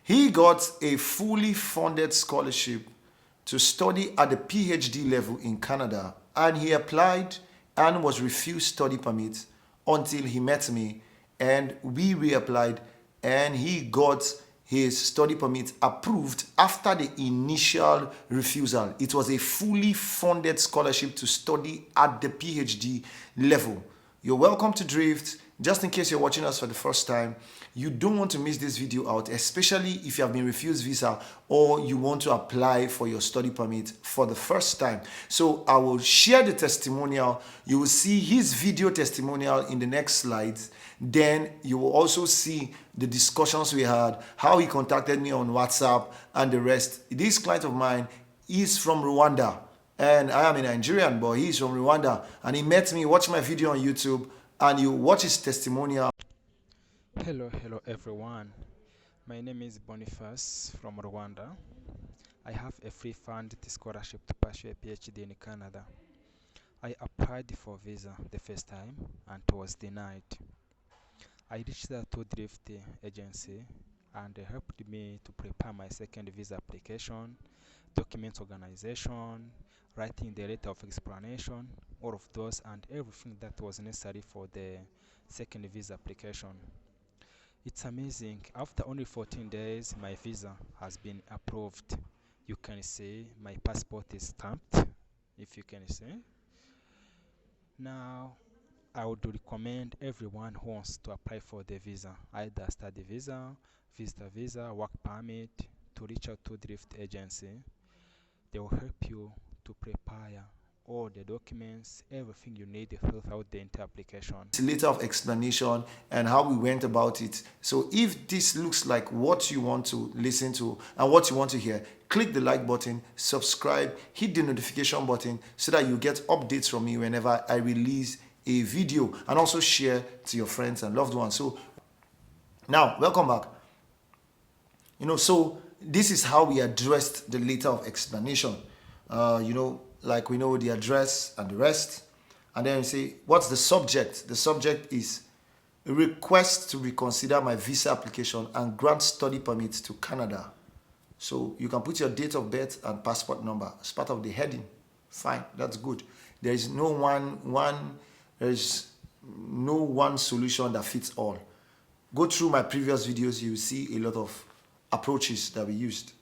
He got a fully funded scholarship to study at the PhD level in Canada, and he applied and was refused study permit until he met me, and we reapplied, and he got his study permit approved after the initial refusal. It was a fully funded scholarship to study at the PhD level. You're welcome to Drift. Just in case you're watching us for the first time, you don't want to miss this video out, especially if you have been refused visa or you want to apply for your study permit for the first time. So I will share the testimonial. You will see his video testimonial in the next slides. Then you will also see the discussions we had, how he contacted me on WhatsApp and the rest. This client of mine is from Rwanda, and I am a Nigerian, but he's from Rwanda, and he met me, watched my video on YouTube, and you watch his testimonial. Hello everyone. My name is Boniface from Rwanda. I have a free funded scholarship to pursue a PhD in Canada. I applied for visa the first time and was denied. I reached out to Dryphtagency and they helped me to prepare my second visa application, document organization, writing the letter of explanation, all of those and everything that was necessary for the second visa application. It's amazing. After only 14 days, my visa has been approved. You can see my passport is stamped, if you can see. Now, I would recommend everyone who wants to apply for the visa, either study visa, visitor visa, work permit, to reach out to Dryphtagency. They will help you to prepare all the documents, everything you need throughout the entire application. Letter of explanation and how we went about it. So if this looks like what you want to listen to and what you want to hear, click the like button, subscribe, hit the notification button so that you get updates from me whenever I release a video, and also share to your friends and loved ones. So now, welcome back. So this is how we addressed the letter of explanation. Like we know the address and the rest. And then you say, what's the subject? The subject is a request to reconsider my visa application and grant study permit to Canada. So you can put your date of birth and passport number as part of the heading. Fine, that's good. There is no one solution that fits all. Go through my previous videos, you will see a lot of approaches that we used.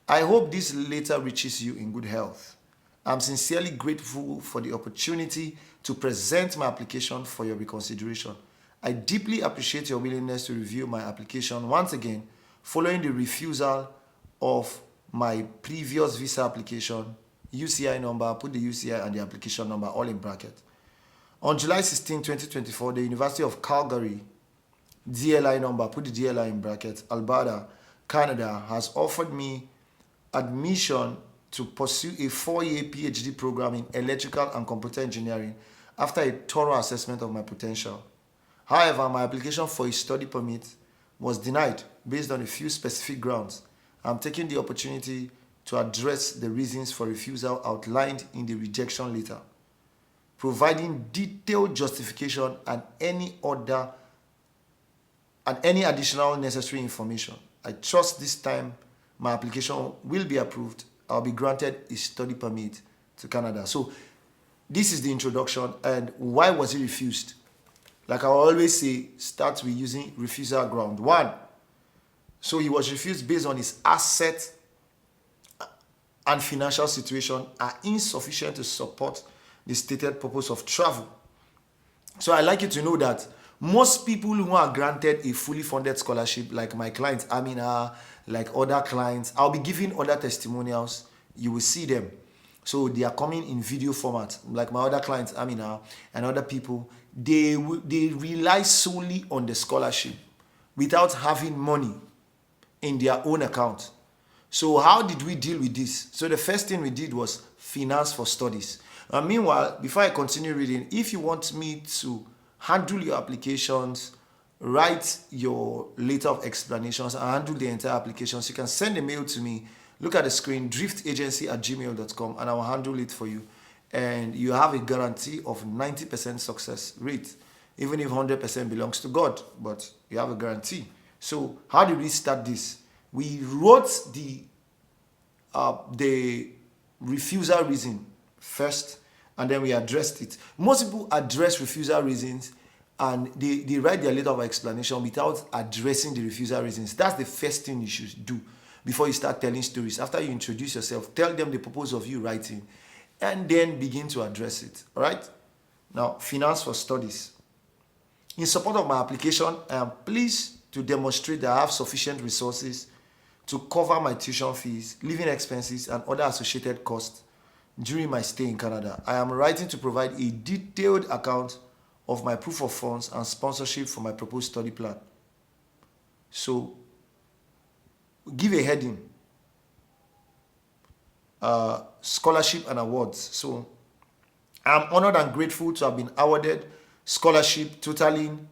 I hope this letter reaches you in good health. I'm sincerely grateful for the opportunity to present my application for your reconsideration. I deeply appreciate your willingness to review my application once again following the refusal of my previous visa application, UCI number, put the UCI and the application number all in bracket. On July 16, 2024, the University of Calgary, DLI number, put the DLI in bracket, Alberta, Canada, has offered me admission to pursue a 4-year PhD program in electrical and computer engineering after a thorough assessment of my potential. However, my application for a study permit was denied based on a few specific grounds. I'm taking the opportunity to address the reasons for refusal outlined in the rejection letter, providing detailed justification and any additional necessary information. I trust this time my application will be approved. I'll be granted a study permit to Canada. So this is the introduction. And why was he refused? Like I always say, start with using refusal ground. 1, so he was refused based on his asset and financial situation are insufficient to support the stated purpose of travel. So I'd like you to know that most people who are granted a fully funded scholarship, like my client Amina, like other clients, I'll be giving other testimonials. You will see them. So they are coming in video format, like my other clients Amina and other people. They rely solely on the scholarship without having money in their own account. So how did we deal with this? So the first thing we did was finance for studies. Meanwhile, before I continue reading, if you want me to handle your applications, write your letter of explanations, and handle the entire applications, you can send a mail to me. Look at the screen, dryphtagency@gmail.com, and I will handle it for you. And you have a guarantee of 90% success rate, even if 100% belongs to God, but you have a guarantee. So how did we start this? We wrote the refusal reason first, and then we addressed it. Most people address refusal reasons and they write their letter of explanation without addressing the refusal reasons. That's the first thing you should do before you start telling stories. After you introduce yourself, tell them the purpose of you writing, and then begin to address it. All right? Now, finance for studies. In support of my application, I am pleased to demonstrate that I have sufficient resources to cover my tuition fees, living expenses, and other associated costs during my stay in Canada. I am writing to provide a detailed account of my proof of funds and sponsorship for my proposed study plan. So, give a heading, scholarship and awards. So, I'm honored and grateful to have been awarded scholarship totaling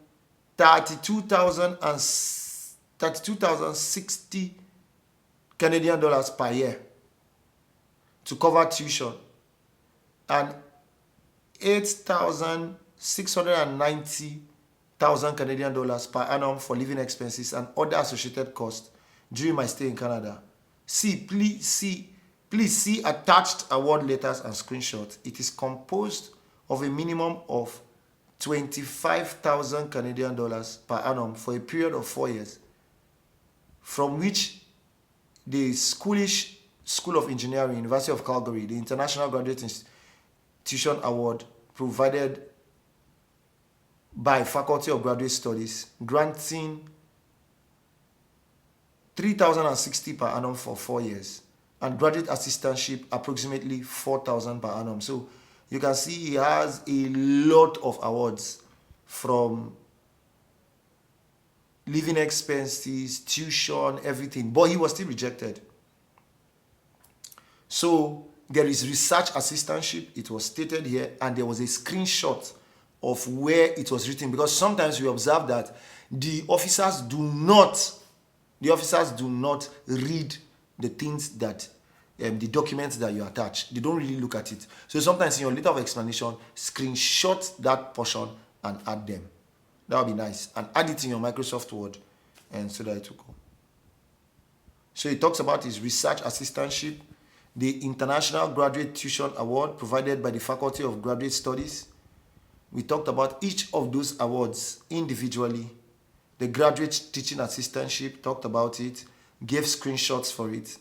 32,060 Canadian dollars per year to cover tuition, and 8,690,000 Canadian dollars per annum for living expenses and other associated costs during my stay in Canada. Please see attached award letters and screenshots. It is composed of a minimum of 25,000 Canadian dollars per annum for a period of 4 years, from which the School of Engineering, University of Calgary, the International Graduate Institution Award provided by Faculty of Graduate Studies, granting 3,060 per annum for 4 years, and graduate assistantship approximately 4,000 per annum. So you can see he has a lot of awards, from living expenses, tuition, everything, but he was still rejected. So there is research assistantship, it was stated here, and there was a screenshot of where it was written, because sometimes we observe that the officers do not read the things that the documents that you attach. They don't really look at it. So sometimes in your letter of explanation, screenshot that portion and add them. That would be nice. And add it in your Microsoft Word, and so that it will go. So he talks about his research assistantship, the International Graduate Tuition Award provided by the Faculty of Graduate Studies. We talked about each of those awards individually. The Graduate Teaching Assistantship, talked about it, gave screenshots for it.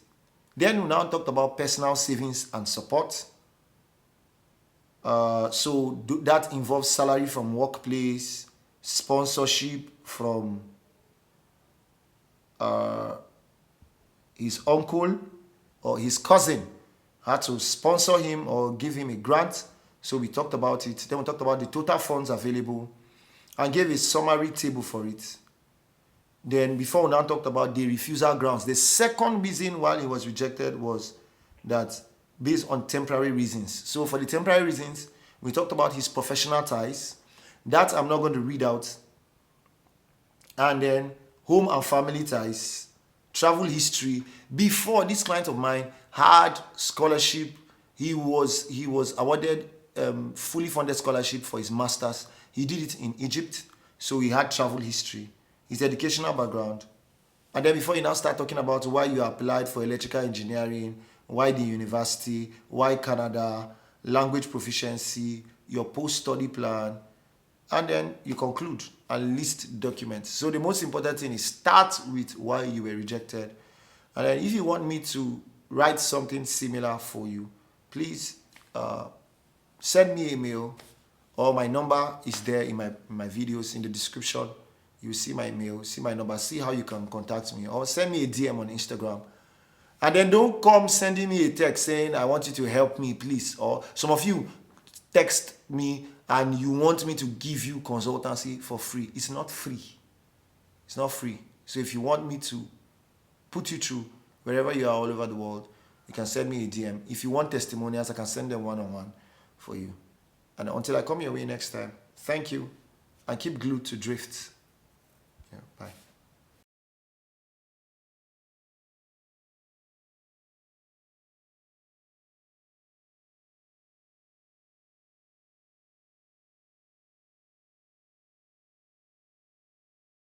Then we now talked about personal savings and support. So that involves salary from workplace, sponsorship from his uncle or his cousin had to sponsor him or give him a grant. So we talked about it. Then we talked about the total funds available and gave a summary table for it. Then before we now talked about the refusal grounds. The second reason why he was rejected was that based on temporary reasons. So for the temporary reasons, we talked about his professional ties. That I'm not going to read out. And then home and family ties, travel history. Before, this client of mine had scholarship. He was awarded fully funded scholarship for his master's. He did it in Egypt, so he had travel history, his educational background. And then before you now start talking about why you applied for electrical engineering, why the university, why Canada, language proficiency, your post-study plan, and then you conclude and list documents. So the most important thing is start with why you were rejected. And then if you want me to write something similar for you, please send me a mail, or my number is there in my videos in the description. You see my mail, see my number, see how you can contact me, or send me a DM on Instagram. And then don't come sending me a text saying, I want you to help me, please. Or some of you text me and you want me to give you consultancy for free. It's not free. It's not free. So if you want me to put you through wherever you are all over the world, you can send me a DM. If you want testimonials, I can send them one-on-one for you. And until I come your way next time, thank you, and keep glued to Drift.